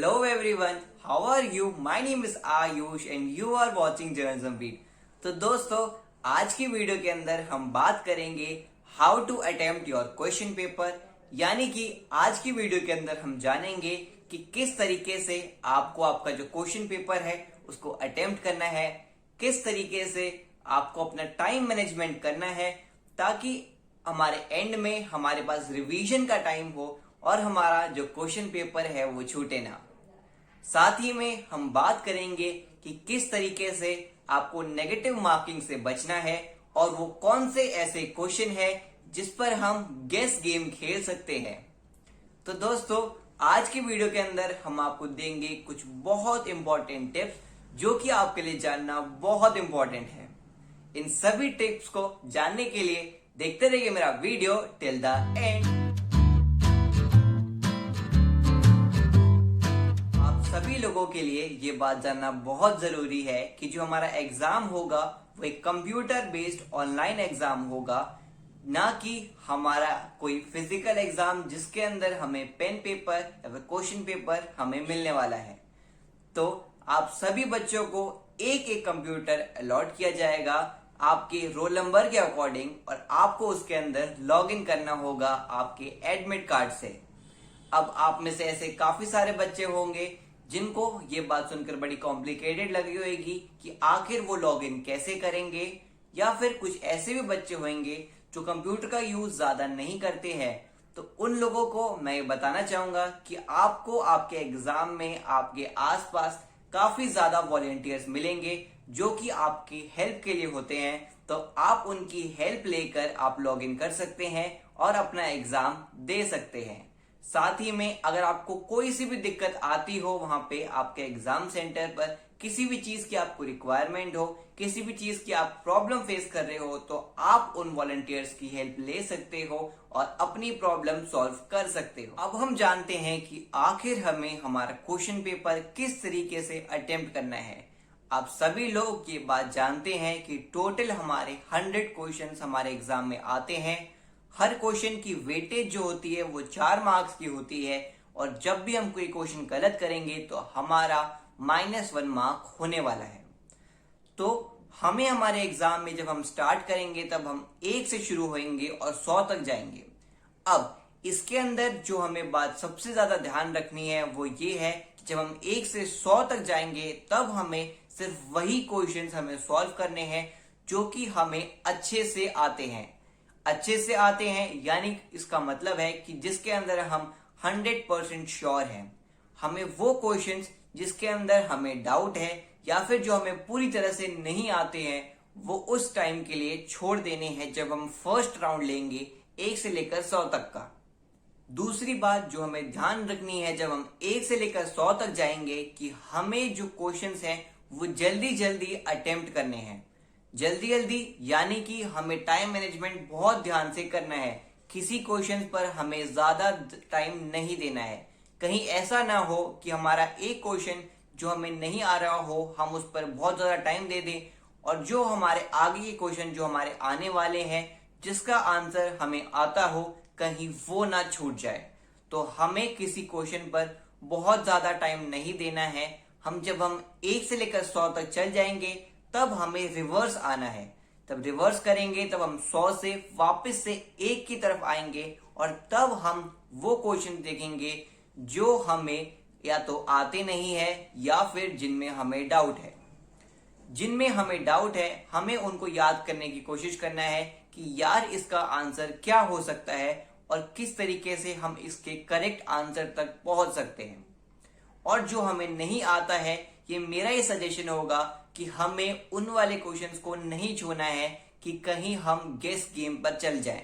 Hello everyone, how are you? My name is Ayush and you are watching Journalism Beat. तो दोस्तों आज की video के अंदर हम बात करेंगे how to attempt your question paper, यानी कि आज की वीडियो के अंदर हम जानेंगे कि किस तरीके से आपको आपका जो क्वेश्चन पेपर है उसको अटेम्प्ट करना है, किस तरीके से आपको अपना टाइम मैनेजमेंट करना है ताकि हमारे एंड में हमारे पास रिवीजन का टाइम हो और हमारा जो क्वेश्चन पेपर है वो छूटे ना। साथ ही में हम बात करेंगे कि किस तरीके से आपको नेगेटिव मार्किंग से बचना है और वो कौन से ऐसे क्वेश्चन है जिस पर हम गेस गेम खेल सकते हैं। तो दोस्तों आज की वीडियो के अंदर हम आपको देंगे कुछ बहुत इंपॉर्टेंट टिप्स जो कि आपके लिए जानना बहुत इंपॉर्टेंट है। इन सभी टिप्स को जानने के लिए देखते रहिए मेरा वीडियो टिल द एंड। सभी लोगों के लिए ये बात जानना बहुत जरूरी है कि जो हमारा एग्जाम होगा वो एक कंप्यूटर बेस्ड ऑनलाइन एग्जाम होगा, ना कि हमारा कोई फिजिकल एग्जाम जिसके अंदर हमें पेन पेपर या फिर क्वेश्चन पेपर हमें मिलने वाला है। तो आप सभी बच्चों को एक एक कंप्यूटर अलॉट किया जाएगा आपके रोल नंबर के अकॉर्डिंग और आपको उसके अंदर लॉग इन करना होगा आपके एडमिट कार्ड से। अब आप में से ऐसे काफी सारे बच्चे होंगे जिनको ये बात सुनकर बड़ी कॉम्प्लिकेटेड लगी होगी कि आखिर वो लॉगिन कैसे करेंगे, या फिर कुछ ऐसे भी बच्चे होंगे जो कंप्यूटर का यूज ज्यादा नहीं करते हैं। तो उन लोगों को मैं ये बताना चाहूंगा कि आपको आपके एग्जाम में आपके आसपास काफी ज्यादा वॉलेंटियर्स मिलेंगे जो कि आपकी हेल्प के लिए होते हैं। तो आप उनकी हेल्प लेकर आप लॉगिन कर सकते हैं और अपना एग्जाम दे सकते हैं। साथ ही में अगर आपको कोई सी भी दिक्कत आती हो वहां पे आपके एग्जाम सेंटर पर, किसी भी चीज की आपको रिक्वायरमेंट हो, किसी भी चीज की आप प्रॉब्लम फेस कर रहे हो, तो आप उन वॉलंटियर्स की हेल्प ले सकते हो और अपनी प्रॉब्लम सॉल्व कर सकते हो। अब हम जानते हैं कि आखिर हमें हमारा क्वेश्चन पेपर किस तरीके से अटेम्प्ट करना है। आप सभी लोग ये बात जानते हैं कि टोटल हमारे 100 क्वेश्चंस हमारे एग्जाम में आते हैं। हर क्वेश्चन की वेटेज जो होती है वो 4 मार्क्स की होती है और जब भी हम कोई क्वेश्चन गलत करेंगे तो हमारा -1 मार्क होने वाला है। तो हमें हमारे एग्जाम में जब हम स्टार्ट करेंगे तब हम 1 से शुरू होंगे और 100 तक जाएंगे। अब इसके अंदर जो हमें बात सबसे ज्यादा ध्यान रखनी है वो ये है कि जब हम 1 से 100 तक जाएंगे तब हमें सिर्फ वही क्वेश्चन हमें सॉल्व करने हैं जो कि हमें अच्छे से आते हैं। अच्छे से आते हैं यानी इसका मतलब है कि जिसके अंदर हम 100% श्योर हैं। हमें वो क्वेश्चंस जिसके अंदर हमें डाउट है या फिर जो हमें पूरी तरह से नहीं आते हैं वो उस टाइम के लिए छोड़ देने हैं जब हम फर्स्ट राउंड लेंगे 1 से लेकर 100 तक का। दूसरी बात जो हमें ध्यान रखनी है जब हम 1 से लेकर 100 तक जाएंगे कि हमें जो क्वेश्चंस हैं वो जल्दी जल्दी अटेम्प्ट करने हैं। जल्दी जल्दी यानी कि हमें टाइम मैनेजमेंट बहुत ध्यान से करना है। किसी क्वेश्चन पर हमें ज्यादा टाइम नहीं देना है। कहीं ऐसा ना हो कि हमारा एक क्वेश्चन जो हमें नहीं आ रहा हो हम उस पर बहुत ज्यादा टाइम दे दें और जो हमारे आगे के क्वेश्चन जो हमारे आने वाले हैं जिसका आंसर हमें आता हो कहीं वो ना छूट जाए। तो हमें किसी क्वेश्चन पर बहुत ज्यादा टाइम नहीं देना है। जब हम 1 से लेकर 100 तक चल जाएंगे तब हमें रिवर्स आना है। तब रिवर्स करेंगे तब हम 100 से वापस से 1 की तरफ आएंगे और तब हम वो क्वेश्चन देखेंगे जो हमें या तो आते नहीं है या फिर जिनमें हमें डाउट है। जिनमें हमें डाउट है हमें उनको याद करने की कोशिश करना है कि यार इसका आंसर क्या हो सकता है और किस तरीके से हम इसके करेक्ट आंसर तक पहुंच सकते हैं। और जो हमें नहीं आता है ये मेरा ये सजेशन होगा कि हमें उन वाले क्वेश्चंस को नहीं छूना है कि कहीं हम गेस गेम पर चल जाएं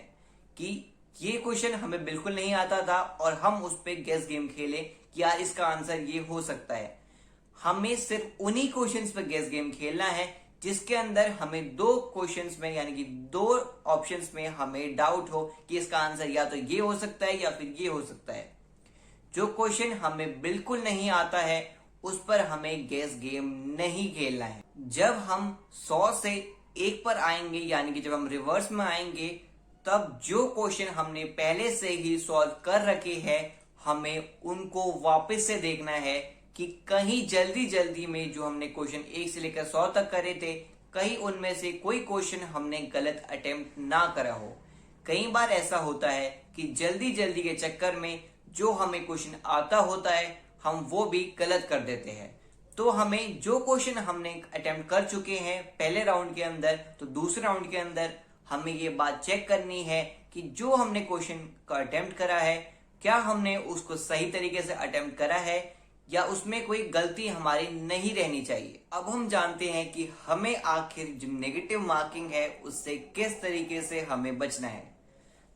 कि ये क्वेश्चन हमें बिल्कुल नहीं आता था और हम उस पे गेस गेम खेले कि यार इसका आंसर ये हो सकता है। हमें सिर्फ उन्हीं क्वेश्चंस पर गेस गेम खेलना है जिसके अंदर हमें 2 क्वेश्चंस में यानी कि 2 ऑप्शंस में हमें डाउट हो कि इसका आंसर या तो ये हो सकता है या फिर ये हो सकता है। जो क्वेश्चन हमें बिल्कुल नहीं आता है उस पर हमें गेस गेम नहीं खेलना है। जब हम 100 से 1 पर आएंगे यानी कि जब हम रिवर्स में आएंगे तब जो क्वेश्चन हमने पहले से ही सॉल्व कर रखे हैं हमें उनको वापस से देखना है कि कहीं जल्दी जल्दी में जो हमने क्वेश्चन 1 से लेकर 100 तक करे थे, कहीं उनमें से कोई क्वेश्चन हमने गलत अटेम्प्ट ना करा हो। कई बार ऐसा होता है कि जल्दी जल्दी के चक्कर में जो हमें क्वेश्चन आता होता है हम वो भी गलत कर देते हैं। तो हमें जो क्वेश्चन हमने अटेम्प्ट कर चुके हैं पहले राउंड के अंदर, तो दूसरे राउंड के अंदर हमें ये बात चेक करनी है कि जो हमने क्वेश्चन का अटेम्प्ट करा है क्या हमने उसको सही तरीके से अटेम्प्ट करा है या उसमें कोई गलती हमारी नहीं रहनी चाहिए। अब हम जानते हैं कि हमें आखिर जो नेगेटिव मार्किंग है उससे किस तरीके से हमें बचना है।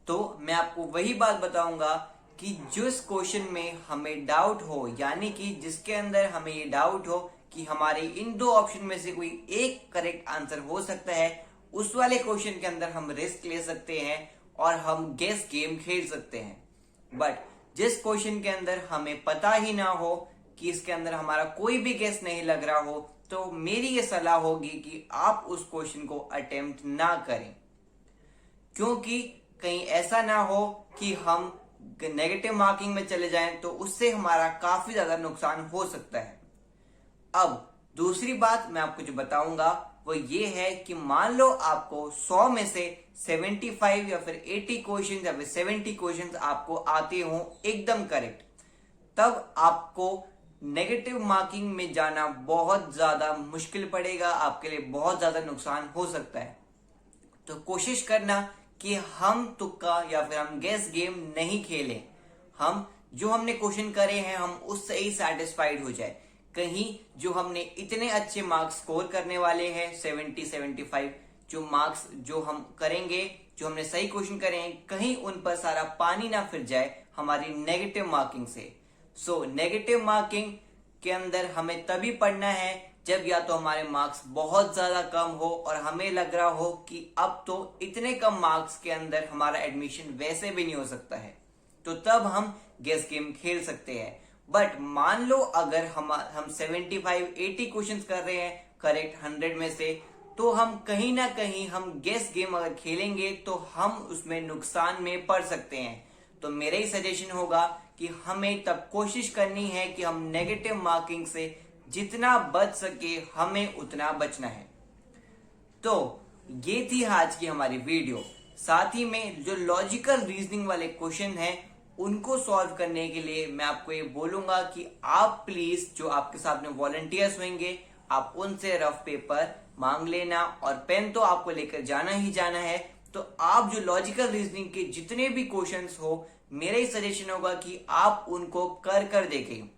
तो मैं आपको वही बात बताऊंगा कि जिस क्वेश्चन में हमें डाउट हो, यानी कि जिसके अंदर हमें ये डाउट हो कि हमारे इन दो ऑप्शन में से कोई एक करेक्ट आंसर हो सकता है, उस वाले क्वेश्चन के अंदर हम रिस्क ले सकते हैं और हम गेस गेम खेल सकते हैं। बट जिस क्वेश्चन के अंदर हमें पता ही ना हो कि इसके अंदर हमारा कोई भी गेस नहीं लग रहा हो, तो मेरी ये सलाह होगी कि आप उस क्वेश्चन को अटेम्प्ट ना करें, क्योंकि कहीं ऐसा ना हो कि हम नेगेटिव मार्किंग में चले जाएं तो उससे हमारा काफी ज्यादा नुकसान हो सकता है। अब दूसरी बात मैं आपको जो बताऊंगा वो ये है कि मान लो आपको 100 में से 75 या फिर 80 क्वेश्चन या फिर 70 क्वेश्चन आपको आते हो एकदम करेक्ट, तब आपको नेगेटिव मार्किंग में जाना बहुत ज्यादा मुश्किल पड़ेगा, आपके लिए बहुत ज्यादा नुकसान हो सकता है। तो कोशिश करना कि हम तुक्का या फिर हम गेस गेम नहीं खेलें, हम जो हमने क्वेश्चन करे हैं हम उससे ही सेटिस्फाइड हो जाए। कहीं जो हमने इतने अच्छे मार्क्स स्कोर करने वाले हैं 70-75 जो मार्क्स जो हम करेंगे, जो हमने सही क्वेश्चन करे हैं, कहीं उन पर सारा पानी ना फिर जाए हमारी नेगेटिव मार्किंग से। सो नेगेटिव मार्किंग के अंदर हमें तभी पढ़ना है जब या तो हमारे मार्क्स बहुत ज्यादा कम हो और हमें लग रहा हो कि अब तो इतने कम मार्क्स के अंदर हमारा एडमिशन वैसे भी नहीं हो सकता है, तो तब हम गेस गेम खेल सकते हैं। बट मान लो अगर हम 75-80 क्वेश्चंस कर रहे हैं करेक्ट 100 में से, तो हम कहीं ना कहीं हम गेस गेम अगर खेलेंगे तो हम उसमें नुकसान में पड़ सकते हैं। तो मेरा ही सजेशन होगा कि हमें तब कोशिश करनी है कि हम नेगेटिव मार्किंग से जितना बच सके हमें उतना बचना है। तो ये थी आज की हमारी वीडियो। साथ ही में जो लॉजिकल रीजनिंग वाले क्वेश्चन हैं उनको सॉल्व करने के लिए मैं आपको ये बोलूंगा कि आप प्लीज जो आपके साथ में वॉलंटियर्स होंगे आप उनसे रफ पेपर मांग लेना और पेन तो आपको लेकर जाना ही जाना है। तो आप जो लॉजिकल रीजनिंग के जितने भी क्वेश्चंस हो, मेरा ही सजेशन होगा कि आप उनको कर देखें,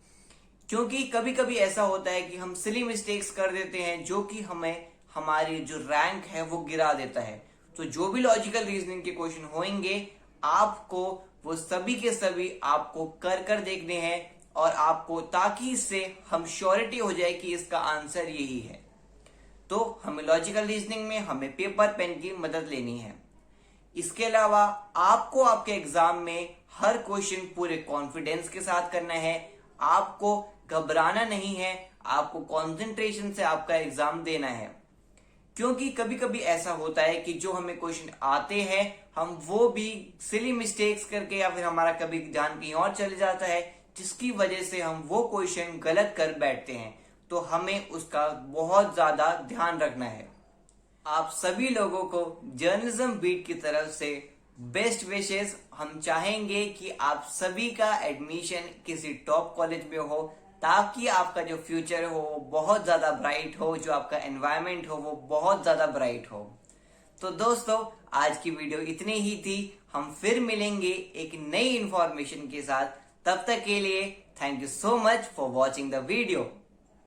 क्योंकि कभी कभी ऐसा होता है कि हम सिली मिस्टेक्स कर देते हैं जो कि हमें हमारी जो रैंक है वो गिरा देता है। तो जो भी लॉजिकल रीजनिंग के क्वेश्चन होंगे आपको वो सभी के सभी आपको कर देखने हैं और आपको, ताकि इससे हम श्योरिटी हो जाए कि इसका आंसर यही है। तो हमें लॉजिकल रीजनिंग में हमें पेपर पेन की मदद लेनी है। इसके अलावा आपको आपके एग्जाम में हर क्वेश्चन पूरे कॉन्फिडेंस के साथ करना है, आपको घबराना नहीं है, आपको कंसंट्रेशन से आपका एग्जाम देना है। क्योंकि कभी कभी ऐसा होता है कि जो हमें क्वेश्चन आते हैं हम वो भी सिली मिस्टेक्स करके या फिर हमारा कभी ध्यान कहीं और चले जाता है, जिसकी वजह से हम वो क्वेश्चन गलत कर बैठते हैं। तो हमें उसका बहुत ज्यादा ध्यान रखना है। आप सभी लोगों को जर्नलिज्म बीट की तरफ से बेस्ट विशेस। हम चाहेंगे कि आप सभी का एडमिशन किसी टॉप कॉलेज में हो, ताकि आपका जो फ्यूचर हो वो बहुत ज्यादा ब्राइट हो, जो आपका एनवायरनमेंट हो वो बहुत ज्यादा ब्राइट हो। तो दोस्तों आज की वीडियो इतनी ही थी। हम फिर मिलेंगे एक नई इंफॉर्मेशन के साथ। तब तक के लिए thank you so much for watching the video.